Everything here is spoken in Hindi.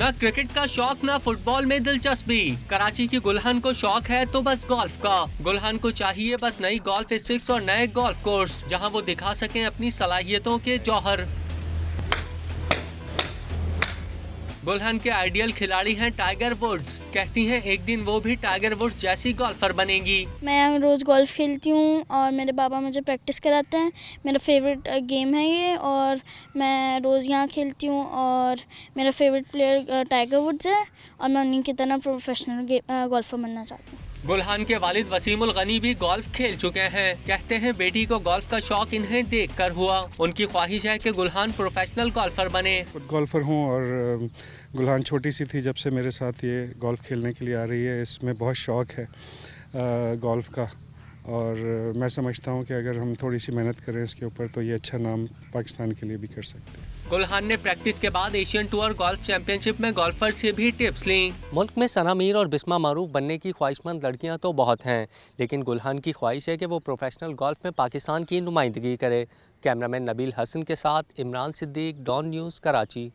न क्रिकेट का शौक न फुटबॉल में दिलचस्पी। कराची की गुलहन को शौक है तो बस गोल्फ का। गुलहन को चाहिए बस नई गोल्फ स्टिक्स और नए गोल्फ कोर्स जहां वो दिखा सकें अपनी सलाहियतों के जौहर। गुलहन के आइडियल खिलाड़ी हैं टाइगर वुड्स। कहती हैं एक दिन वो भी टाइगर वुड्स जैसी गोल्फर बनेंगी। मैं रोज़ गोल्फ खेलती हूँ और मेरे पापा मुझे प्रैक्टिस कराते हैं। मेरा फेवरेट गेम है ये और मैं रोज़ यहाँ खेलती हूँ और मेरा फेवरेट प्लेयर टाइगर वुड्स है और मैं उन्हीं की तरह प्रोफेशनल गोल्फर बनना चाहती हूँ। गुलहन के वालिद वसीमुल गनी भी गोल्फ खेल चुके हैं। कहते हैं बेटी को गोल्फ का शौक इन्हें देखकर हुआ। उनकी ख्वाहिश है कि गुलहन प्रोफेशनल गोल्फर बने। गोल्फर हूँ और गुलहन छोटी सी थी जब से मेरे साथ ये गोल्फ खेलने के लिए आ रही है। इसमें बहुत शौक है गोल्फ का और मैं समझता हूँ कि अगर हम थोड़ी सी मेहनत करें इसके ऊपर तो ये अच्छा नाम पाकिस्तान के लिए भी कर सकते हैं। गुलहन ने प्रैक्टिस के बाद एशियन टूर गोल्फ चैंपियनशिप में गोल्फर से भी टिप्स लीं। मुल्क में सना मीर और बिस्मा मारूफ बनने की ख्वाहिशमंद लड़कियां तो बहुत हैं, लेकिन गुलहन की ख्वाहिश है कि वो प्रोफेशनल गोल्फ में पाकिस्तान की नुमाइंदगी करे। कैमरामैन नबील हसन के साथ इमरान सिद्दीक, डॉन न्यूज़, कराची।